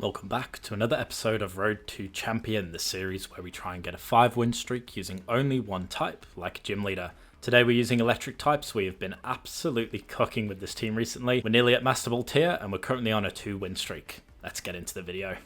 Welcome back to another episode of Road to Champion, the series where we try and get a 5-win streak using only one type, like a gym leader. Today we're using electric types. We have been absolutely cooking with this team recently. We're nearly at masterball tier and we're currently on a 2-win streak. Let's get into the video.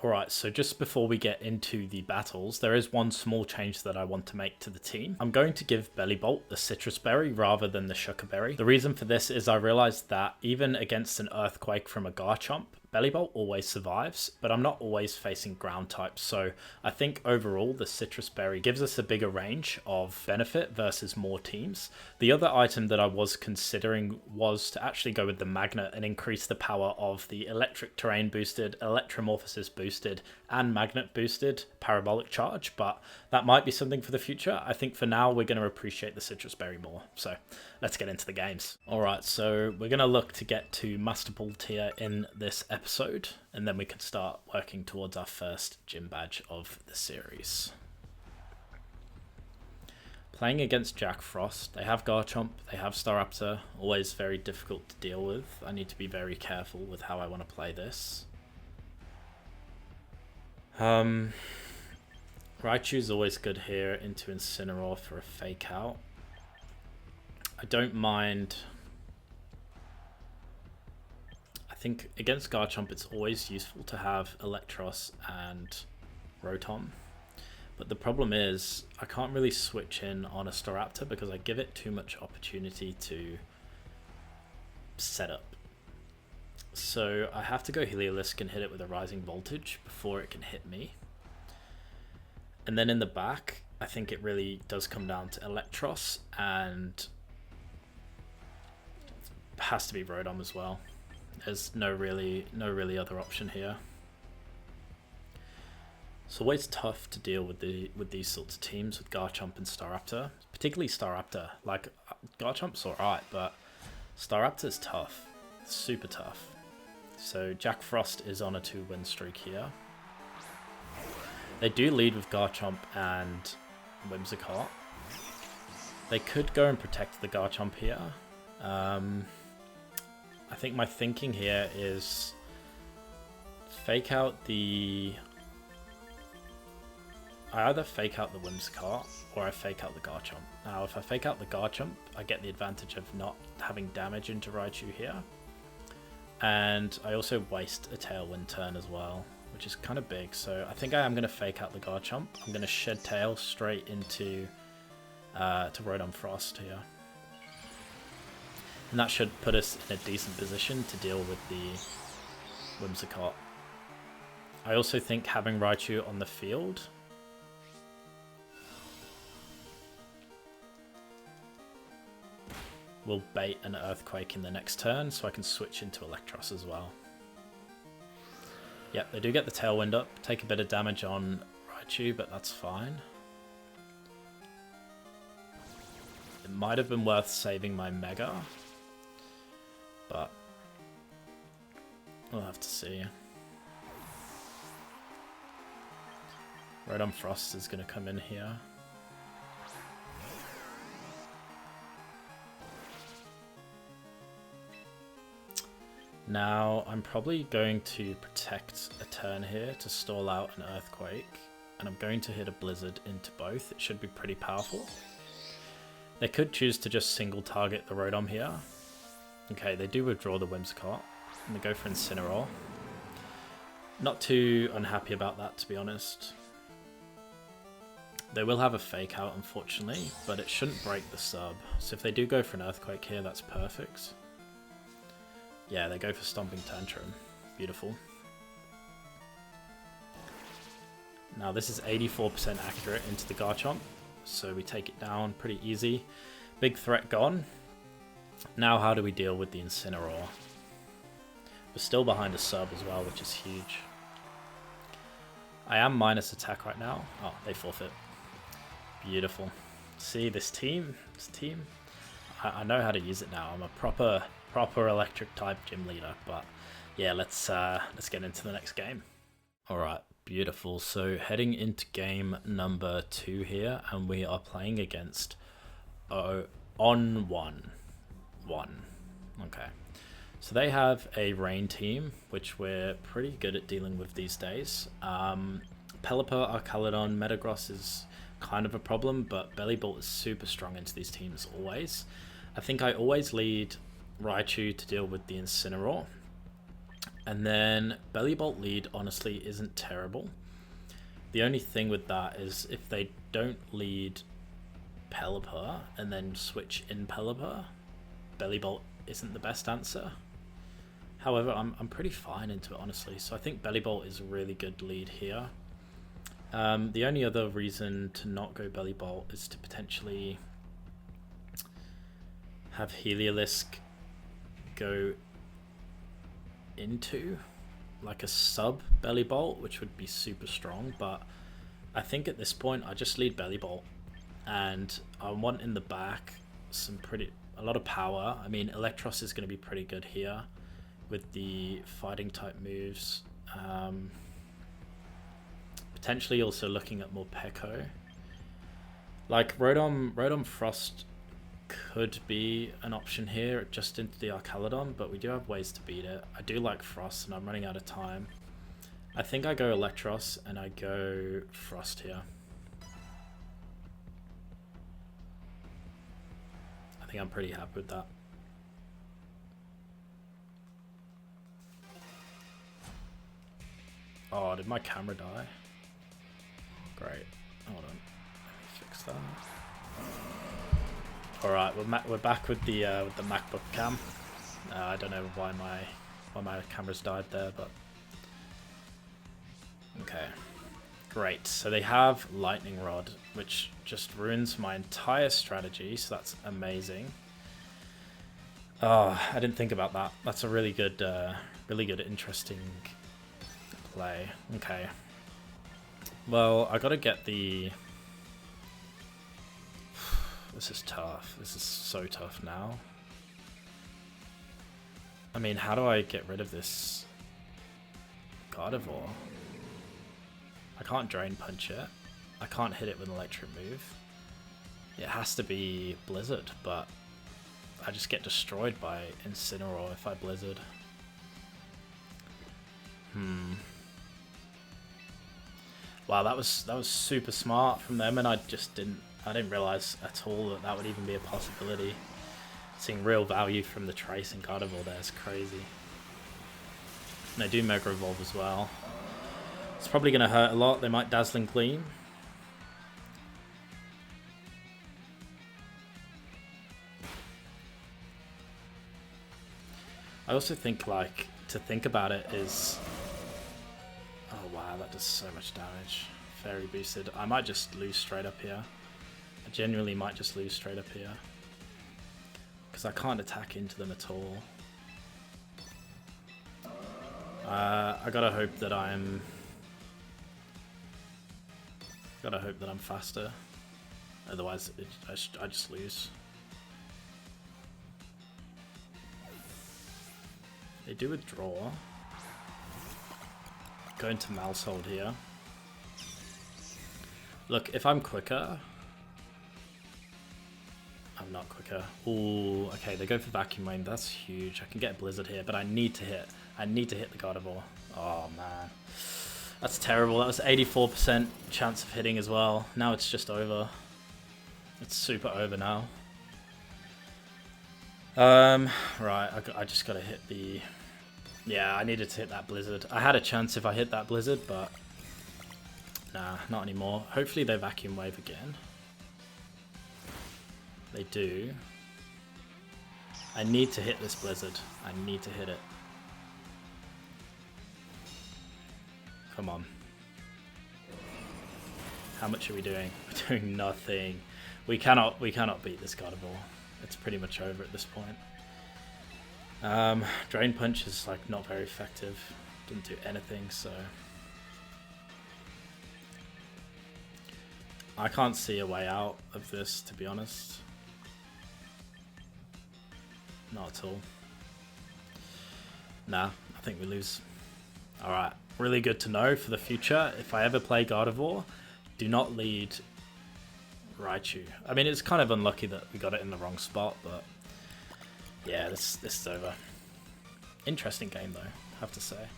Alright, so just before we get into the battles, there is one small change that I want to make to the team. I'm going to give Bellybolt the citrus berry rather than the sugar berry. The reason for this is I realized that even against an earthquake from a Garchomp, Bellybolt always survives, but I'm not always facing ground types, so I think overall the citrus berry gives us a bigger range of benefit versus more teams. The other item that I was considering was to actually go with the magnet and increase the power of the electric terrain boosted, electromorphosis boosted, and magnet boosted parabolic charge, but that might be something for the future. I think for now we're going to appreciate the citrus berry more, so let's get into the games. Alright, so we're going to look to get to masterball tier in this episode, and then we can start working towards our first gym badge of the series. Playing against Jack Frost, they have Garchomp, they have Staraptor, always very difficult to deal with. I need to be very careful with how I want to play this. Raichu's always good here into Incineroar for a fake out. I don't mind. I think against Garchomp it's always useful to have Electros and Rotom. But the problem is I can't really switch in on a Staraptor because I give it too much opportunity to set up. So I have to go Heliolisk and hit it with a Rising Voltage before it can hit me. And then in the back, I think it really does come down to Electros and it has to be Rotom as well. There's no really other option here. It's always tough to deal with these sorts of teams with Garchomp and Staraptor, particularly Staraptor. Like Garchomp's alright, but Staraptor's tough, super tough. So Jack Frost is on a 2-win streak here. They do lead with Garchomp and Whimsicott. They could go and protect the Garchomp here. I think my thinking here is fake out the... I either fake out the Whimsicott or I fake out the Garchomp. Now if I fake out the Garchomp, I get the advantage of not having damage into Raichu here. And I also waste a Tailwind turn as well, which is kind of big. So I think I am going to fake out the Garchomp. I'm going to Shed Tail straight into to Rotom Frost here. And that should put us in a decent position to deal with the Whimsicott. I also think having Raichu on the field will bait an Earthquake in the next turn, so I can switch into Electros as well. Yep, they do get the Tailwind up, take a bit of damage on Raichu, but that's fine. It might have been worth saving my Mega, but we'll have to see. Rotom Frost is going to come in here. Now, I'm probably going to protect a turn here to stall out an Earthquake, and I'm going to hit a Blizzard into both. It should be pretty powerful. They could choose to just single target the Rotom here. Okay, they do withdraw the Whimsicott, and they go for Incineroar. Not too unhappy about that, to be honest. They will have a fake out, unfortunately, but it shouldn't break the sub. So if they do go for an Earthquake here, that's perfect. Yeah, they go for Stomping Tantrum. Beautiful. Now this is 84% accurate into the Garchomp, so we take it down pretty easy. Big threat gone. Now how do we deal with the Incineroar? We're still behind a sub as well, which is huge. I am minus attack right now. Oh, they forfeit. Beautiful. See, this team, I know how to use it now. I'm a proper electric type gym leader, but yeah, let's get into the next game. All right, beautiful. So heading into game number 2 here, and we are playing against On one. Okay. So they have a rain team, which we're pretty good at dealing with these days. Pelipper, Archaludon, Metagross is kind of a problem, but Bellibolt is super strong into these teams always. I think I always lead Raichu to deal with the Incineroar. And then Bellibolt lead honestly isn't terrible. The only thing with that is if they don't lead Pelipper and then switch in Pelipper, Bellibolt isn't the best answer. However, I'm pretty fine into it honestly, so I think Bellibolt is a really good lead here. The only other reason to not go Bellibolt is to potentially have Heliolisk go into like a sub Bellibolt, which would be super strong, but I think at this point I just lead Bellibolt, and I want in the back a lot of power. I mean, Electros is going to be pretty good here with the fighting type moves. Potentially also looking at more Peko. Like Rotom Frost could be an option here, just into the Archaludon, but we do have ways to beat it. I do like Frost, and I'm running out of time. I think I go Electros, and I go Frost here. I think I'm pretty happy with that. Oh, did my camera die? Great. Hold on. Let me fix that. Alright, we're back with the MacBook cam. I don't know why my camera's died there, but okay. Great. So they have Lightning Rod, which just ruins my entire strategy, so that's amazing. Oh, I didn't think about that. That's a really good, interesting play. Okay. Well, I gotta get the... This is tough. This is so tough now. I mean, how do I get rid of this Gardevoir? I can't Drain Punch it. I can't hit it with an electric move. It has to be Blizzard, but I just get destroyed by Incineroar if I Blizzard. Wow, that was super smart from them, and I didn't realize at all that would even be a possibility. Seeing real value from the Trace and Gardevoir there is crazy. And they do Mega Evolve as well. It's probably going to hurt a lot. They might Dazzling Gleam. I also think, like, to think about it is... Oh wow, that does so much damage. Fairy boosted. I might just lose straight up here. I genuinely might just lose straight up here. Because I can't attack into them at all. I gotta hope that I'm faster. Otherwise, I just lose. They do withdraw. Go into Malsold here. Look, if I'm quicker... I'm not quicker. Ooh, okay, they go for Vacuum Wave. That's huge. I can get Blizzard here, but I need to hit. I need to hit the Gardevoir. Oh, man. That's terrible. That was 84% chance of hitting as well. Now it's just over. It's super over now. Right, I just gotta hit the... Yeah, I needed to hit that Blizzard. I had a chance if I hit that Blizzard, but... Nah, not anymore. Hopefully they Vacuum Wave again. They do. I need to hit this Blizzard. I need to hit it. Come on. How much are we doing? We're doing nothing. We cannot beat this Gardevoir. It's pretty much over at this point. Drain Punch is like not very effective. Didn't do anything, so I can't see a way out of this, to be honest. Not at all. Nah, I think we lose. Alright, really good to know for the future. If I ever play Gardevoir, do not lead Raichu. I mean, it's kind of unlucky that we got it in the wrong spot, but yeah, this is over. Interesting game though, I have to say.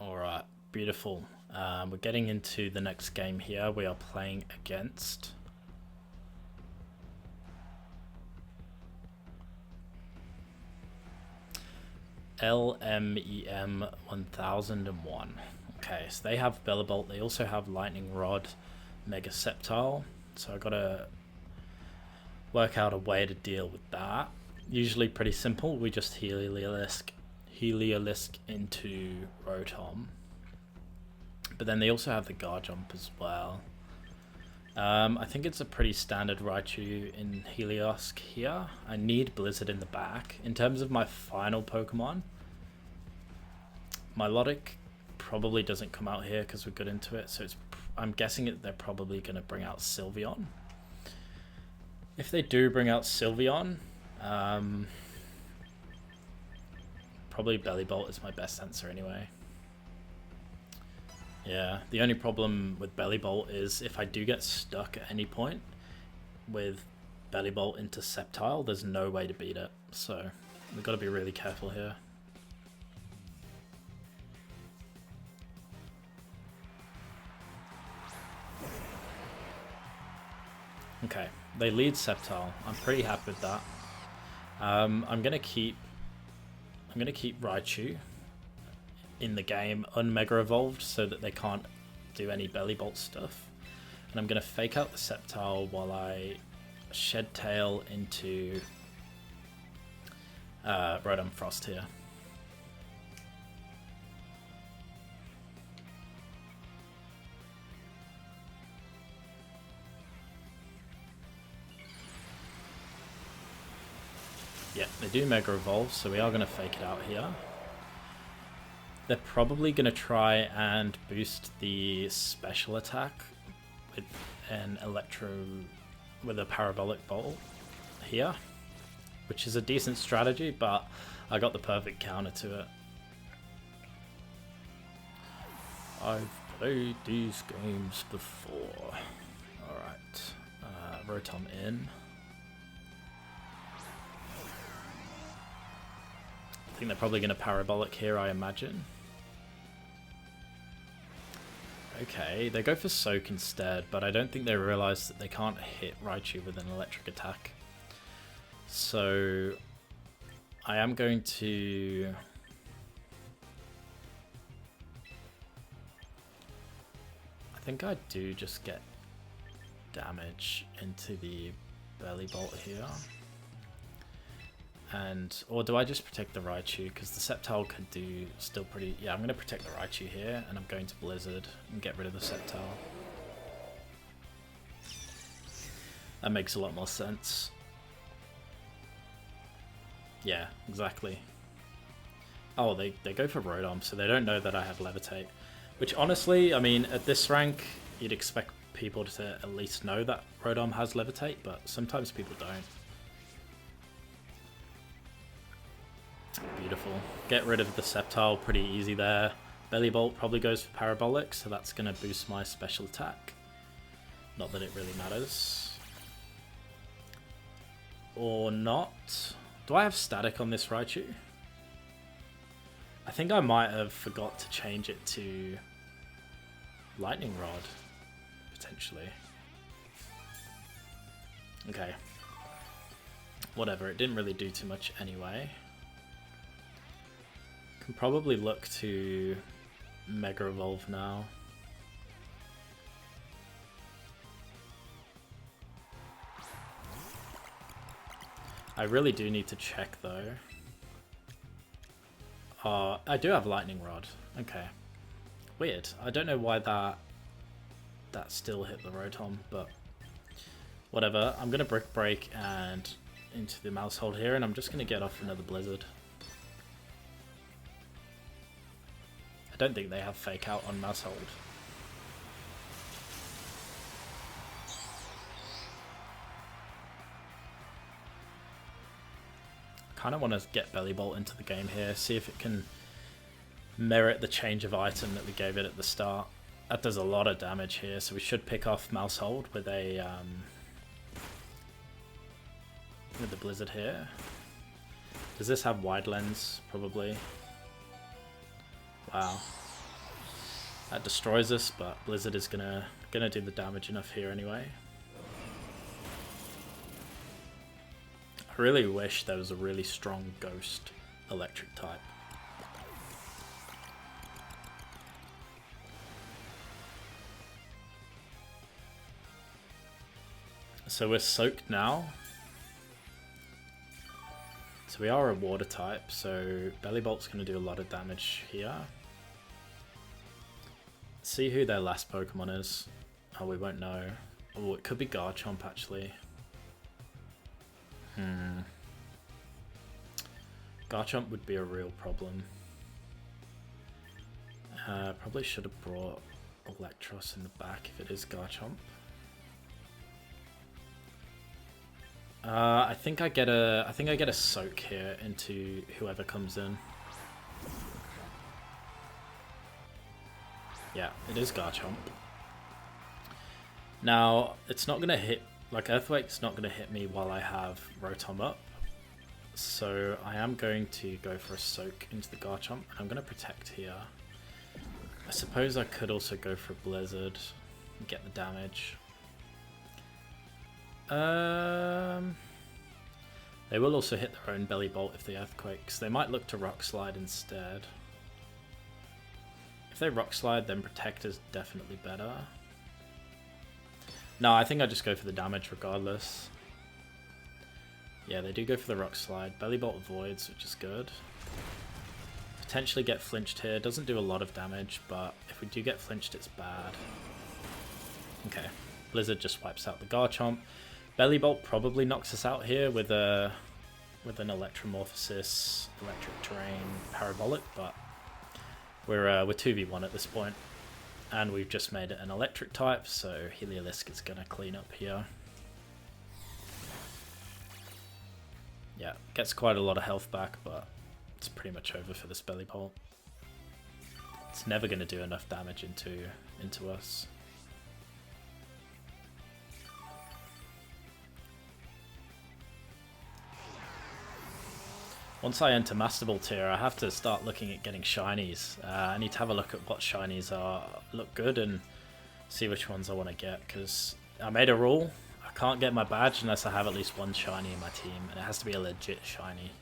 Alright, beautiful. We're getting into the next game here. We are playing against LMEM 1001. Okay, so they have Bellibolt, they also have Lightning Rod, Mega Sceptile, so I gotta work out a way to deal with that. Usually pretty simple, we just Heliolisk into Rotom. But then they also have the Guard Jump as well. I think it's a pretty standard Raichu in Heliolisk here. I need Blizzard in the back. In terms of my final Pokemon, Milotic probably doesn't come out here because we're good into it, so I'm guessing they're probably going to bring out Sylveon. If they do bring out Sylveon, probably Bellibolt is my best answer anyway. Yeah, the only problem with Bellibolt is if I do get stuck at any point with Bellibolt into Sceptile, there's no way to beat it, so we've got to be really careful here. Okay, they lead Sceptile. I'm pretty happy with that. I'm gonna keep Raichu in the game unmega evolved so that they can't do any Bellibolt stuff. And I'm gonna fake out the Sceptile while I Shed Tail into Rotom Frost here. Yeah, they do Mega Evolve, so we are going to fake it out here. They're probably going to try and boost the special attack with an with a Parabolic Bolt here, which is a decent strategy, but I got the perfect counter to it. I've played these games before. Alright, Rotom in. I think they're probably going to Parabolic here, I imagine. Okay, they go for Soak instead, but I don't think they realise that they can't hit Raichu with an electric attack. So I am going to... I think I do just get damage into the Bellibolt here. Or do I just protect the Raichu? Because the Sceptile could do still pretty... Yeah, I'm going to protect the Raichu here, and I'm going to Blizzard and get rid of the Sceptile. That makes a lot more sense. Yeah, exactly. Oh, they go for Rotom, so they don't know that I have Levitate. Which honestly, I mean, at this rank, you'd expect people to at least know that Rotom has Levitate, but sometimes people don't. Beautiful. Get rid of the Sceptile pretty easy there. Bellibolt probably goes for Parabolic, so that's going to boost my special attack. Not that it really matters. Or not. Do I have static on this Raichu? I think I might have forgot to change it to Lightning Rod, potentially. Okay. Whatever, it didn't really do too much anyway. Can probably look to Mega Evolve now. I really do need to check though. I do have Lightning Rod. Okay. Weird. I don't know why that still hit the Rotom, but whatever. I'm gonna Brick Break and into the Mouse Hold here, and I'm just gonna get off another Blizzard. I don't think they have Fake Out on Mouse Hold. Kind of want to get Bellibolt into the game here, see if it can merit the change of item that we gave it at the start. That does a lot of damage here, so we should pick off Mouse Hold with a with the Blizzard here. Does this have wide lens? Probably. Wow. That destroys us, but Blizzard is gonna do the damage enough here anyway. I really wish there was a really strong Ghost electric type. So we're soaked now. So we are a water type, so Bellybolt's going to do a lot of damage here. Let's see who their last Pokemon is. Oh, we won't know. Oh, it could be Garchomp actually. Garchomp would be a real problem. Probably should have brought Electros in the back if it is Garchomp. I think I get a soak here into whoever comes in. Yeah, it is Garchomp. Now, it's not gonna hit, like Earthquake's not gonna hit me while I have Rotom up. So I am going to go for a soak into the Garchomp. I'm gonna protect here. I suppose I could also go for a Blizzard and get the damage. They will also hit their own Bellybolt if they Earthquakes. They might look to Rock Slide instead. If they Rock Slide, then Protect is definitely better. No, I think I just go for the damage regardless. Yeah, they do go for the Rock Slide. Bellybolt avoids, which is good. Potentially get flinched here. Doesn't do a lot of damage, but if we do get flinched, it's bad. Okay, Blizzard just wipes out the Garchomp. Bellybolt probably knocks us out here with an Electromorphosis, Electric Terrain, Parabolic, but we're 2v1 at this point, and we've just made it an Electric type, so Heliolisk is gonna clean up here. Yeah, gets quite a lot of health back, but it's pretty much over for this Bellybolt. It's never gonna do enough damage into us. Once I enter Masterball tier, I have to start looking at getting shinies. I need to have a look at what shinies look good and see which ones I want to get, because I made a rule. I can't get my badge unless I have at least one shiny in my team, and it has to be a legit shiny.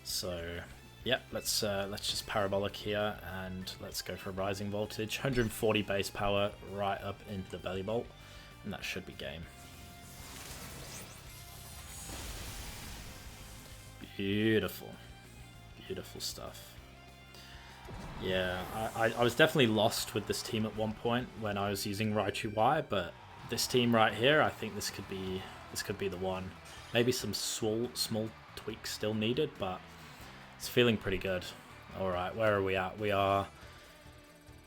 So, yeah, let's just Parabolic here, and let's go for Rising Voltage. 140 base power right up into the Bellybolt, and that should be game. Beautiful. Beautiful stuff. Yeah, I was definitely lost with this team at one point when I was using Raichu Y, but this team right here, I think this could be the one. Maybe some small tweaks still needed, but it's feeling pretty good. Alright, where are we at? We are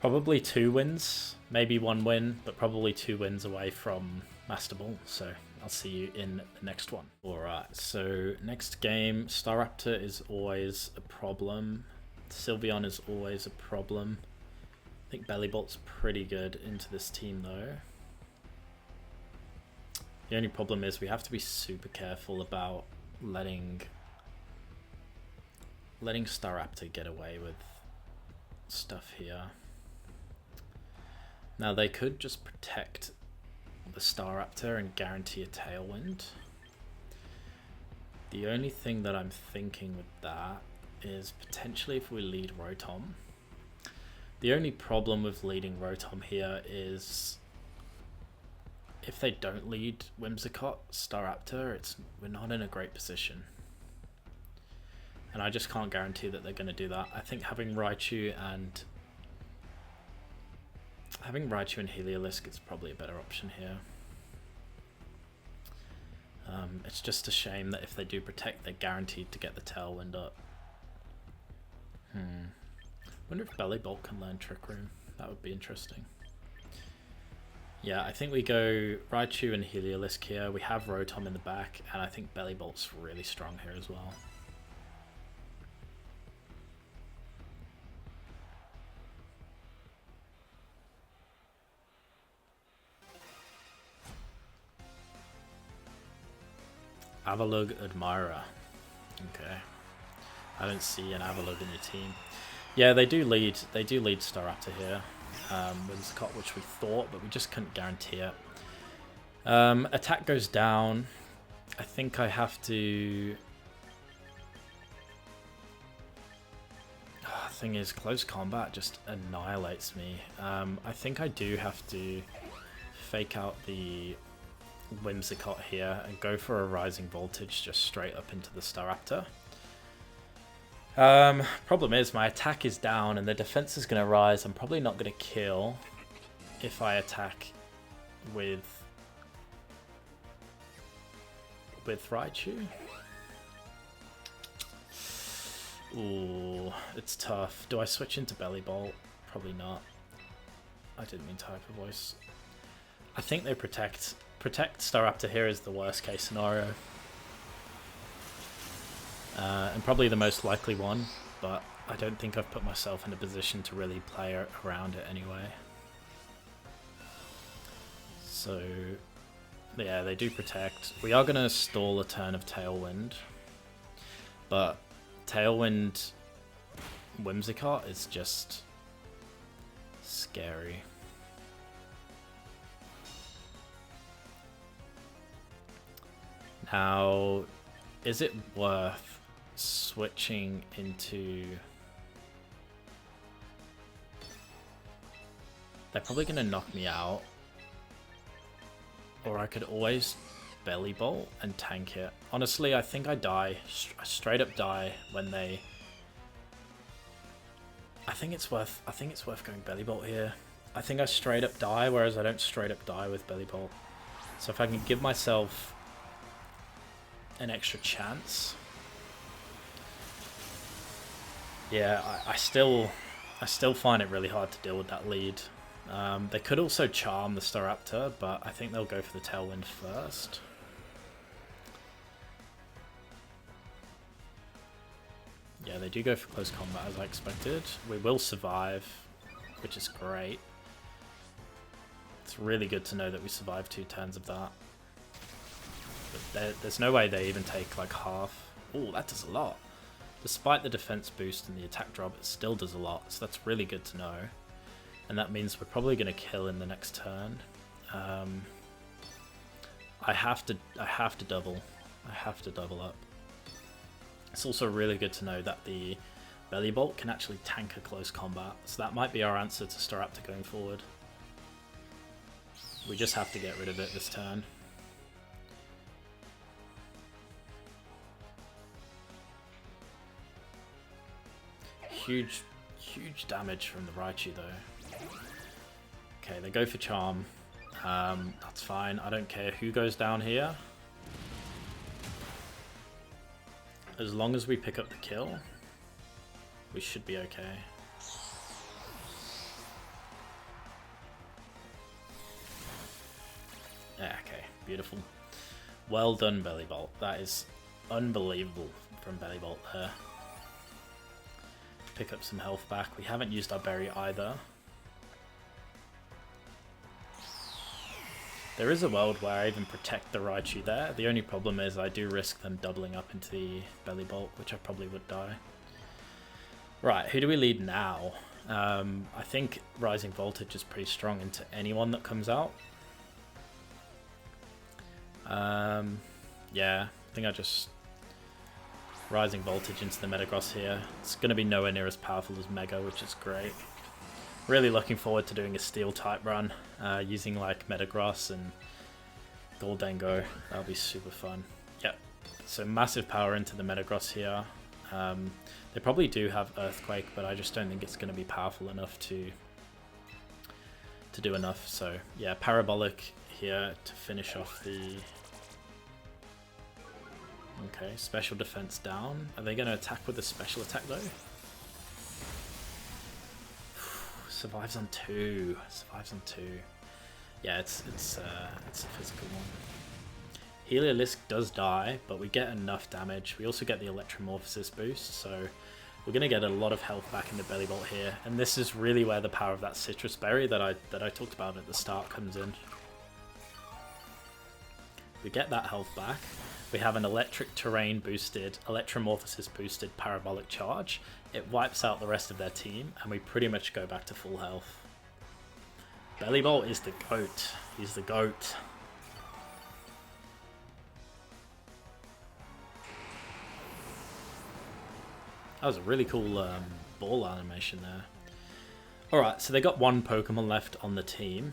probably 2 wins, maybe 1 win, but probably 2 wins away from Masterball, so I'll see you in the next one. Alright, so next game, Staraptor is always a problem. Sylveon is always a problem. I think Bellybolt's pretty good into this team though. The only problem is we have to be super careful about letting Staraptor get away with stuff here. Now they could just protect the Staraptor and guarantee a Tailwind. The only thing that I'm thinking with that is potentially if we lead Rotom. The only problem with leading Rotom here is if they don't lead Whimsicott, Staraptor, we're not in a great position. And I just can't guarantee that they're going to do that. I think having Raichu and Heliolisk is probably a better option here. It's just a shame that if they do protect, they're guaranteed to get the Tailwind up. Wonder if Bellybolt can learn Trick Room. That would be interesting. Yeah, I think we go Raichu and Heliolisk here. We have Rotom in the back, and I think Bellybolt's really strong here as well. Avalug Admirer. Okay. I don't see an Avalug in your team. Yeah, they do lead Staraptor here. Whimsicott, which we thought, but we just couldn't guarantee it. Attack goes down. I think I have to... Thing is, close combat just annihilates me. I think I do have to fake out the Whimsicott here and go for a Rising Voltage just straight up into the Staraptor. Problem is my attack is down and the defense is going to rise. I'm probably not going to kill if I attack with Raichu. Ooh, it's tough. Do I switch into Belly Bolt? Probably not. I didn't mean to Hyper Voice. I think they protect Staraptor here is the worst case scenario. And probably the most likely one, but I don't think I've put myself in a position to really play around it anyway. So, yeah, they do protect. We are going to stall a turn of Tailwind, but Tailwind Whimsicott is just scary. Now, is it worth switching into... They're probably going to knock me out. Or I could always Belly Bolt and tank it. Honestly, I think I die. I straight up die when they... I think it's worth going Belly Bolt here. I think I straight up die, whereas I don't straight up die with Belly Bolt. So if I can give myself an extra chance... Yeah, I still find it really hard to deal with that lead. They could also charm the Staraptor, but I think they'll go for the Tailwind first. Yeah, they do go for close combat as I expected. We will survive, which is great. It's really good to know that we survived 2 turns of that. But there's no way they even take like half. Oh, that does a lot. Despite the defense boost and the attack drop, it still does a lot, so that's really good to know. And that means we're probably going to kill in the next turn. I have to double. I have to double up. It's also really good to know that the Belly Bolt can actually tank a close combat, so that might be our answer to Staraptor going forward. We just have to get rid of it this turn. Huge damage from the Raichu though. Okay, they go for Charm. That's fine. I don't care who goes down here. As long as we pick up the kill, we should be okay. Yeah, okay, beautiful. Well done, Belly Bolt. That is unbelievable from Belly Bolt there. Pick up some health back. We haven't used our berry either. There is a world where I even protect the Raichu there. The only problem is I do risk them doubling up into the Belly Bolt, which I probably would die. Right, who do we lead now? I think Rising Voltage is pretty strong into anyone that comes out. Yeah, I think I just... Rising Voltage into the Metagross here. It's going to be nowhere near as powerful as Mega, which is great. Really looking forward to doing a Steel type run, using like Metagross and Goldengo. That'll be super fun. Yep. So massive power into the Metagross here. They probably do have Earthquake, but I just don't think it's going to be powerful enough to do enough. So yeah, Parabolic here to finish off the... Okay, special defense down. Are they going to attack with a special attack though? Survives on 2. Survives on 2. Yeah, it's a physical one. Heliolisk does die, but we get enough damage. We also get the Electromorphosis boost, so we're going to get a lot of health back in the Belly Bolt here. And this is really where the power of that Citrus Berry that I talked about at the start comes in. We get that health back. we have an electric terrain boosted, electromorphosis boosted parabolic charge. It wipes out the rest of their team, and we pretty much go back to full health. Bellibolt is the GOAT. He's the GOAT. That was a really cool ball animation there. Alright, so they got one Pokemon left on the team.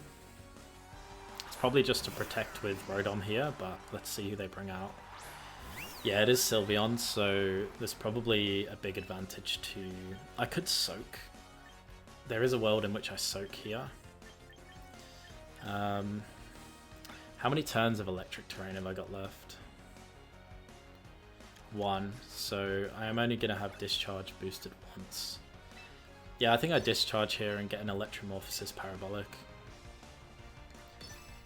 It's probably just to protect with Rotom here, but let's see who they bring out. Yeah, it is Sylveon, so there's probably a big advantage to... I could Soak. There is a world in which I Soak here. How many turns of electric terrain have I got left? 1, so I am only going to have Discharge boosted once. Yeah, I think I Discharge here and get an Electromorphosis Parabolic.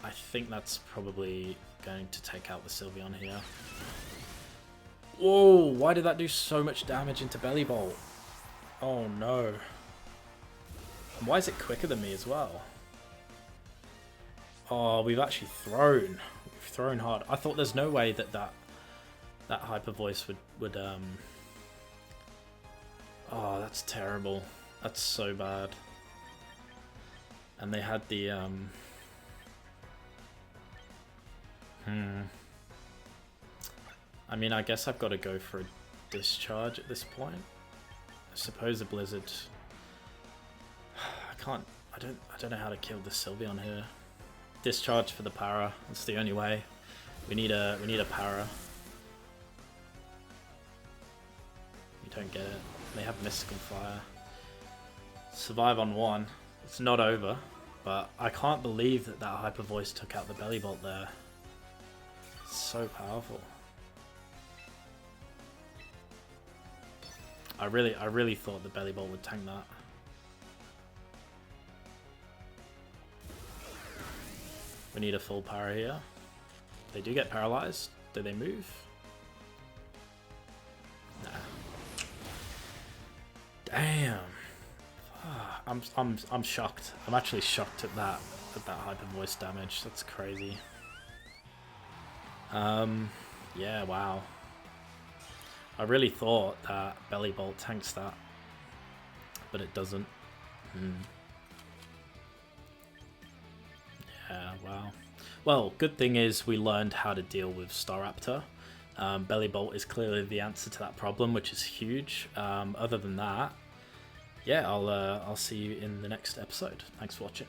I think that's probably going to take out the Sylveon here. Whoa, why did that do so much damage into Bellibolt? Oh no. And why is it quicker than me as well? Oh, we've actually thrown. We've thrown hard. I thought there's no way that Hyper Voice would oh, that's terrible. That's so bad. And they had the I mean, I guess I've got to go for a Discharge at this point. I suppose a Blizzard. I don't know how to kill this Sylveon here. Discharge for the para. That's the only way. We need a para. We don't get it. They have Mystical Fire. Survive on 1. It's not over, but I can't believe that Hyper Voice took out the Bellibolt there. It's so powerful. I really thought the Bellibolt would tank that. We need a full para here. They do get paralyzed. Do they move? Nah. Damn. I'm shocked. I'm actually shocked at that Hyper Voice damage. That's crazy. Yeah, wow. I really thought that Bellibolt tanks that, but it doesn't. Yeah, wow. Well, good thing is we learned how to deal with Staraptor. Bellibolt is clearly the answer to that problem, which is huge. Other than that, yeah, I'll see you in the next episode. Thanks for watching.